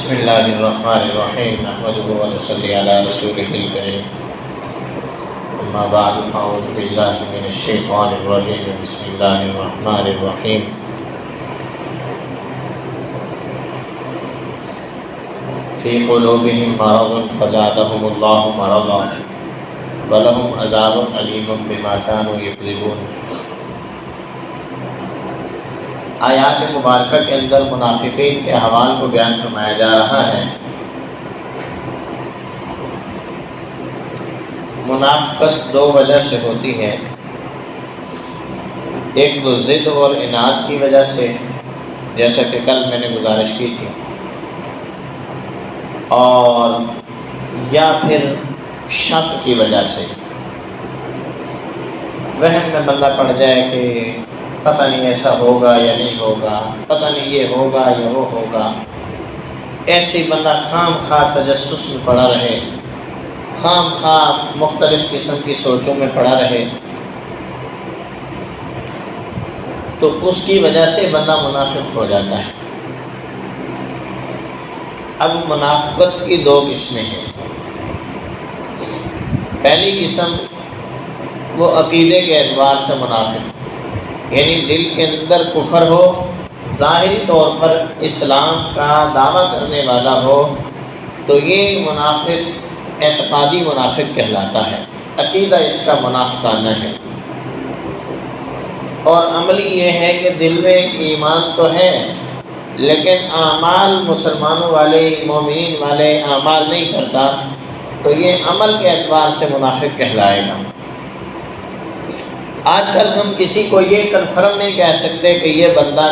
بسم اللہ الرحمن الرحیم نحمدہ ونصلی علی رسولہ الکریم اما بعد فاعوذ باللہ من الشیطان الرجیم بسم اللہ الرحمن الرحیم فی قلوبہم مرض فزادہم اللہ مرضا ولہم عذاب علیم بما کانوا یکذبون۔ آیات مبارکہ کے اندر منافقین کے احوال کو بیان فرمایا جا رہا ہے۔ منافقت دو وجہ سے ہوتی ہے، ایک تو ضد اور عناد کی وجہ سے، جیسا کہ کل میں نے گزارش کی تھی، اور یا پھر شک کی وجہ سے، وہم میں بندہ پڑ جائے کہ پتہ نہیں ایسا ہوگا یا نہیں ہوگا، پتہ نہیں یہ ہوگا یا وہ ہوگا، ایسے بندہ خام خواہ تجسس میں پڑا رہے، خام خواہ مختلف قسم کی سوچوں میں پڑا رہے، تو اس کی وجہ سے بندہ منافق ہو جاتا ہے۔ اب منافقت کی دو قسمیں ہیں۔ پہلی قسم وہ عقیدے کے اعتبار سے منافق، یعنی دل کے اندر کفر ہو، ظاہری طور پر اسلام کا دعویٰ کرنے والا ہو، تو یہ منافق اعتقادی منافق کہلاتا ہے، عقیدہ اس کا منافقانہ ہے، اور عملی یہ ہے کہ دل میں ایمان تو ہے لیکن اعمال مسلمانوں والے، مومنین والے اعمال نہیں کرتا، تو یہ عمل کے اعتبار سے منافق کہلائے گا۔ آج کل ہم کسی کو یہ کنفرم نہیں کہہ سکتے کہ یہ بندہ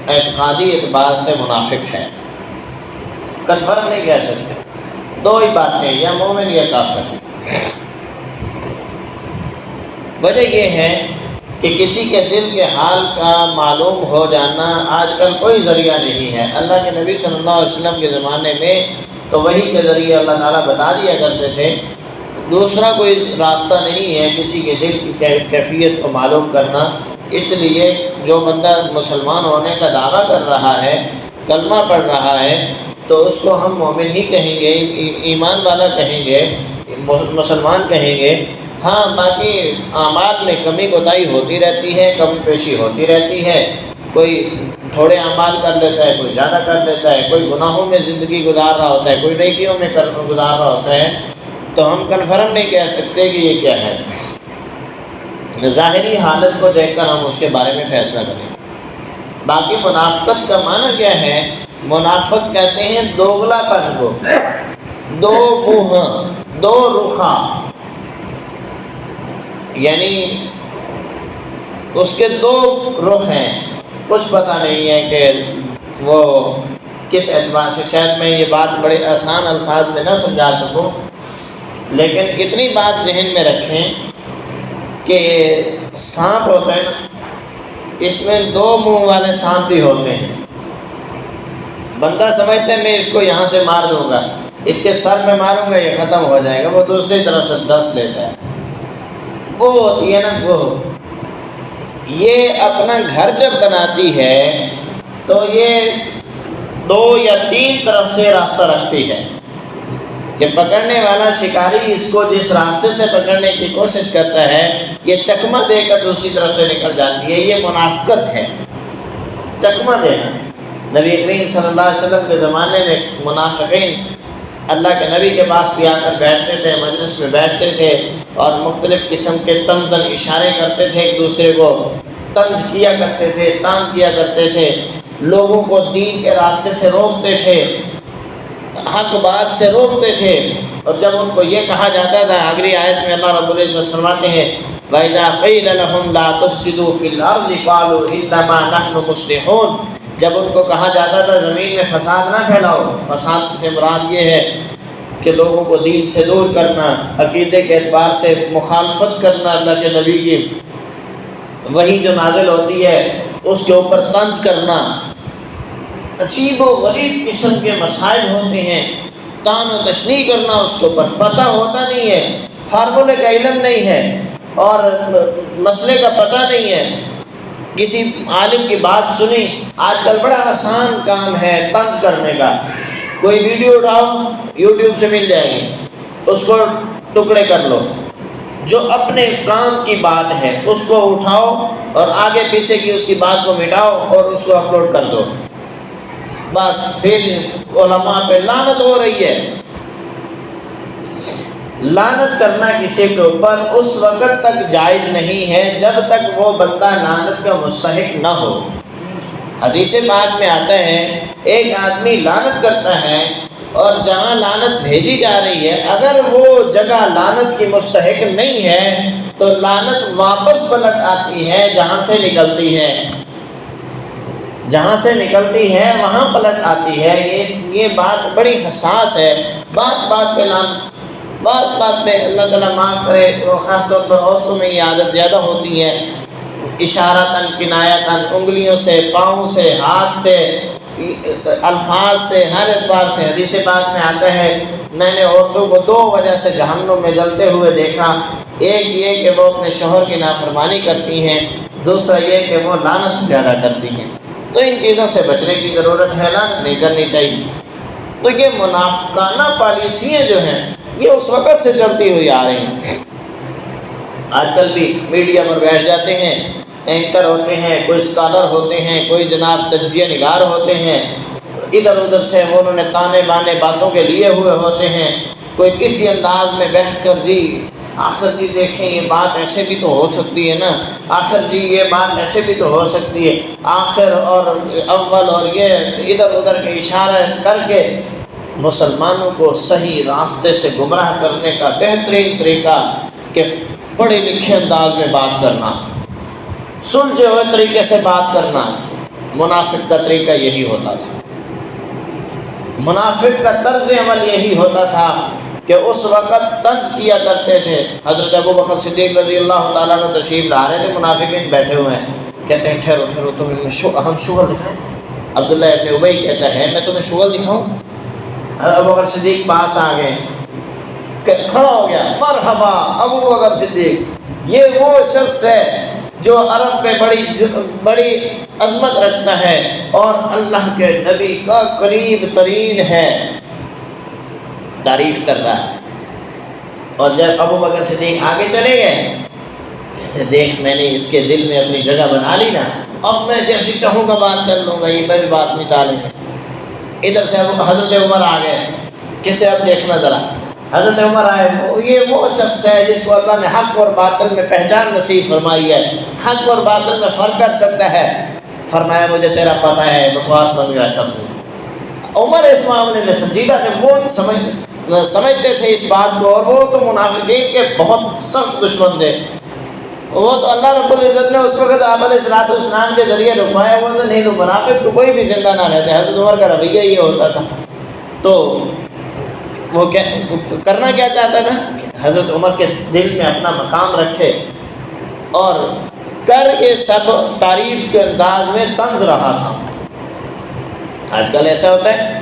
اعتقادی اعتبار سے منافق ہے، کنفرم نہیں کہہ سکتے، دو ہی باتیں، یا مومن یا کافر۔ وجہ یہ ہے کہ کسی کے دل کے حال کا معلوم ہو جانا آج کل کوئی ذریعہ نہیں ہے۔ اللہ کے نبی صلی اللہ علیہ وسلم کے زمانے میں تو وحی کے ذریعے اللہ تعالیٰ بتا دیا کرتے تھے، دوسرا کوئی راستہ نہیں ہے کسی کے دل کی کیفیت کو معلوم کرنا۔ اس لیے جو بندہ مسلمان ہونے کا دعویٰ کر رہا ہے، کلمہ پڑھ رہا ہے، تو اس کو ہم مومن ہی کہیں گے، ایمان والا کہیں گے، مسلمان کہیں گے۔ ہاں، باقی اعمال میں کمی کوتاہی ہوتی رہتی ہے، کمی پیشی ہوتی رہتی ہے، کوئی تھوڑے اعمال کر لیتا ہے، کوئی زیادہ کر لیتا ہے، کوئی گناہوں میں زندگی گزار رہا ہوتا ہے، کوئی نیکیوں میں گزار رہا ہوتا ہے، تو ہم کنفرم نہیں کہہ سکتے کہ یہ کیا ہے۔ ظاہری حالت کو دیکھ کر ہم اس کے بارے میں فیصلہ کریں۔ باقی منافقت کا معنی کیا ہے؟ منافق کہتے ہیں دوغلا پن کو، دو منہ، دو رخا، یعنی اس کے دو رخ ہیں، کچھ پتہ نہیں ہے کہ وہ کس اعتبار سے۔ شاید میں یہ بات بڑے آسان الفاظ میں نہ سمجھا سکوں، لیکن اتنی بات ذہن میں رکھیں کہ سانپ ہوتا ہے نا، اس میں دو منہ والے سانپ بھی ہوتے ہیں۔ بندہ سمجھتا ہے میں اس کو یہاں سے مار دوں گا، اس کے سر میں ماروں گا یہ ختم ہو جائے گا، وہ دوسری طرف سے ڈس لیتا ہے۔ وہ ہوتی ہے نا گوہ، یہ اپنا گھر جب بناتی ہے تو یہ دو یا تین طرف سے راستہ رکھتی ہے کہ پکڑنے والا شکاری اس کو جس راستے سے پکڑنے کی کوشش کرتا ہے، یہ چکمہ دے کر دوسری طرف سے نکل جاتی ہے۔ یہ منافقت ہے، چکمہ دینا۔ نبی کریم صلی اللہ علیہ وسلم کے زمانے میں منافقین اللہ کے نبی کے پاس بھی آ کر بیٹھتے تھے، مجلس میں بیٹھتے تھے، اور مختلف قسم کے طنزاً اشارے کرتے تھے، ایک دوسرے کو طنز کیا کرتے تھے، تانگ کیا کرتے تھے، لوگوں کو دین کے راستے سے روکتے تھے، حق بات سے روکتے تھے۔ اور جب ان کو یہ کہا جاتا تھا، اگلی آیت میں اللہ رب العزت فرماتے ہیں وَإِذَا قِيلَ لَهُمْ لَا تُفْسِدُوا فِي الْأَرْضِ قَالُوا إِنَّمَا نَحْنُ مُصْلِحُونَ، جب ان کو کہا جاتا تھا زمین میں فساد نہ پھیلاؤ، فساد سے مراد یہ ہے کہ لوگوں کو دین سے دور کرنا، عقیدے کے اعتبار سے مخالفت کرنا، اللہ کے نبی کی وحی جو نازل ہوتی ہے اس کے اوپر طنز کرنا، عجیب و غریب قسم کے مسائل ہوتے ہیں، طعن و تشنیع کرنا، اس کے اوپر پتہ ہوتا نہیں ہے، فارمولے کا علم نہیں ہے، اور مسئلے کا پتہ نہیں ہے، کسی عالم کی بات سنی، آج کل بڑا آسان کام ہے طنز کرنے کا، کوئی ویڈیو اٹھاؤ یوٹیوب سے مل جائے گی، اس کو ٹکڑے کر لو، جو اپنے کام کی بات ہے اس کو اٹھاؤ اور آگے پیچھے کی اس کی بات کو مٹاؤ اور اس کو اپلوڈ کر دو، بس پھر علماء پہ لعنت ہو رہی ہے۔ لعنت کرنا کسی کے اوپر اس وقت تک جائز نہیں ہے جب تک وہ بندہ لعنت کا مستحق نہ ہو۔ حدیث پاک میں آتا ہے ایک آدمی لعنت کرتا ہے اور جہاں لعنت بھیجی جا رہی ہے اگر وہ جگہ لعنت کی مستحق نہیں ہے تو لعنت واپس پلٹ آتی ہے جہاں سے نکلتی ہے، جہاں سے نکلتی ہے وہاں پلٹ آتی ہے۔ یہ بات بڑی حساس ہے، بات بات پہ لعنت، بات بات پہ اللہ تعالیٰ معاف کرے، اور خاص طور پر عورتوں میں یہ عادت زیادہ ہوتی ہے، اشارتاً کنایتاً، انگلیوں سے، پاؤں سے، ہاتھ سے، الفاظ سے، ہر اعتبار سے۔ حدیث پاک میں آتا ہے میں نے عورتوں کو 2 وجہ سے جہنم میں جلتے ہوئے دیکھا، ایک یہ کہ وہ اپنے شوہر کی نافرمانی کرتی ہیں، دوسرا یہ کہ وہ لعنت زیادہ کرتی ہیں۔ تو ان چیزوں سے بچنے کی ضرورت ہے، لعنت نہیں کرنی چاہیے۔ تو یہ منافقانہ پالیسیاں جو ہیں یہ اس وقت سے چلتی ہوئی آ رہی ہیں۔ آج کل بھی میڈیا پر بیٹھ جاتے ہیں، اینکر ہوتے ہیں، کوئی اسکالر ہوتے ہیں، کوئی جناب تجزیہ نگار ہوتے ہیں، ادھر ادھر سے انہوں نے تانے بانے باتوں کے لیے ہوئے ہوتے ہیں، کوئی کسی انداز میں بیٹھ کر جی آخر جی دیکھیں یہ بات ایسے بھی تو ہو سکتی ہے نا، آخر جی یہ بات ایسے بھی تو ہو سکتی ہے، آخر اور اول اور یہ ادھر ادھر کے اشارے کر کے مسلمانوں کو صحیح راستے سے گمراہ کرنے کا بہترین طریقہ کہ پڑھے لکھے انداز میں بات کرنا، سلجھے ہوئے طریقے سے بات کرنا۔ منافق کا طریقہ یہی ہوتا تھا، منافق کا طرز عمل یہی ہوتا تھا کہ اس وقت طنز کیا کرتے تھے۔ حضرت ابو بکر صدیق رضی اللہ تعالیٰ عنہ تشریف لا رہے تھے، منافقین بیٹھے ہوئے ہیں، کہتے ہیں ٹھہرو ٹھہرو تمہیں ہم شغل دکھائیں۔ عبداللہ ابن ابی کہتا ہے میں تمہیں شغل دکھاؤں؟ ابو بکر صدیق پاس آ گئے، کھڑا ہو گیا، مرحبا ابو بکر صدیق، یہ وہ شخص ہے جو عرب میں بڑی عظمت رکھتا ہے اور اللہ کے نبی کا قریب ترین ہے، تعریف کر رہا ہے۔ اور جب ابو بکر صدیق آگے چلے گئے کہتے دیکھ میں نے اس کے دل میں اپنی جگہ بنا لی نا، اب میں جیسی چاہوں گا بات کر لوں گا، یہ بڑی بات نکالیں گے۔ ادھر سے حضرت عمر آ گئے، کہتے اب دیکھنا ذرا۔ حضرت عمر آئے، یہ وہ شخص ہے جس کو اللہ نے حق اور باطل میں پہچان نصیب فرمائی ہے، حق اور باطل میں فرق کر سکتا ہے۔ فرمایا مجھے تیرا پتہ ہے، بکواس بن گیا کب نہیں۔ عمر اس معاملے میں سنجیدہ تھے، وہ سمجھتے تھے اس بات کو، اور وہ تو منافقین کے بہت سخت دشمن تھے۔ وہ تو اللہ رب العزت نے اس وقت آپ علیہ الصلوۃ والسلام کے ذریعے رکوایا ہوا تھا، نہیں تو منافق تو کوئی بھی زندہ نہ رہتے۔ حضرت عمر کا رویہ یہ ہوتا تھا۔ تو وہ کرنا کیا چاہتا تھا کہ حضرت عمر کے دل میں اپنا مقام رکھے اور کر کے سب تعریف کے انداز میں طنز رہا تھا۔ آج کل ایسا ہوتا ہے،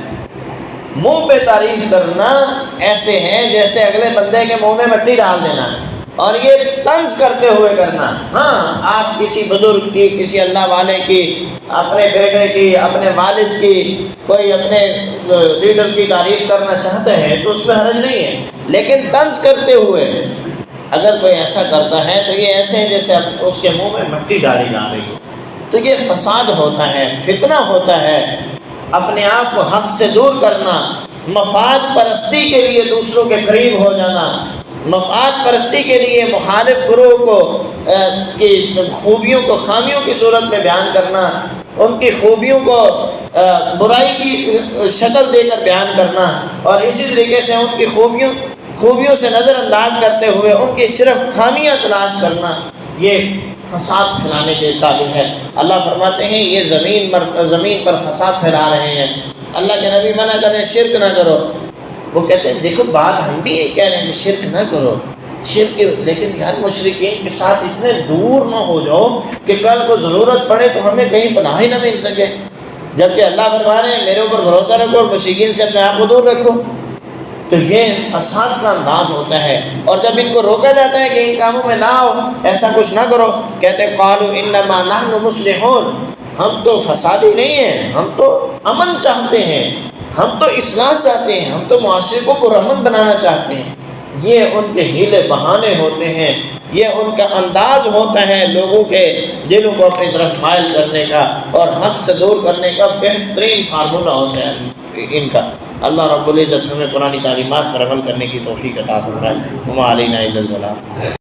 منہ پہ تعریف کرنا ایسے ہیں جیسے اگلے بندے کے منہ میں مٹی ڈال دینا، اور یہ طنز کرتے ہوئے کرنا۔ ہاں آپ کسی بزرگ کی، کسی اللہ والے کی، اپنے بیٹے کی، اپنے والد کی، کوئی اپنے لیڈر کی تعریف کرنا چاہتے ہیں تو اس میں حرج نہیں ہے، لیکن طنز کرتے ہوئے اگر کوئی ایسا کرتا ہے تو یہ ایسے ہے جیسے اس کے منہ میں مٹی ڈالی جا رہی ہے۔ تو یہ فساد ہوتا ہے، فتنہ ہوتا ہے، اپنے آپ کو حق سے دور کرنا، مفاد پرستی کے لیے دوسروں کے قریب ہو جانا، مفاد پرستی کے لیے مخالف گروہ کو کی خوبیوں کو خامیوں کی صورت میں بیان کرنا، ان کی خوبیوں کو برائی کی شکل دے کر بیان کرنا، اور اسی طریقے سے ان کی خوبیوں سے نظر انداز کرتے ہوئے ان کی صرف خامیاں تلاش کرنا، یہ فساد پھیلانے کے قابل ہے۔ اللہ فرماتے ہیں یہ زمین پر فساد پھیلا رہے ہیں۔ اللہ کے نبی منع کریں شرک نہ کرو، وہ کہتے ہیں دیکھو بات ہم بھی یہ کہہ رہے ہیں کہ شرک نہ کرو، شرک، لیکن یار مشرکین کے ساتھ اتنے دور نہ ہو جاؤ کہ کل کو ضرورت پڑے تو ہمیں کہیں پناہ ہی نہ مل سکے، جبکہ اللہ فرما رہے ہیں میرے اوپر بھروسہ رکھو اور مشرکین سے اپنے آپ کو دور رکھو۔ تو یہ فساد کا انداز ہوتا ہے، اور جب ان کو روکا جاتا ہے کہ ان کاموں میں نہ آؤ، ایسا کچھ نہ کرو، کہتے قالوا انما نحن مصلحون، ہم تو فسادی نہیں ہیں، ہم تو امن چاہتے ہیں، ہم تو اصلاح چاہتے ہیں، ہم تو معاشرے کو پرامن بنانا چاہتے ہیں۔ یہ ان کے ہیلے بہانے ہوتے ہیں، یہ ان کا انداز ہوتا ہے لوگوں کے دلوں کو اپنی طرف مائل کرنے کا اور حق سے دور کرنے کا بہترین فارمولہ ہوتا ہے ان کا۔ اللہ رب العزت ہمیں قرآن تعلیمات پر عمل کرنے کی توفیق عطا فرمائے۔ وما علینا الا البلاغ۔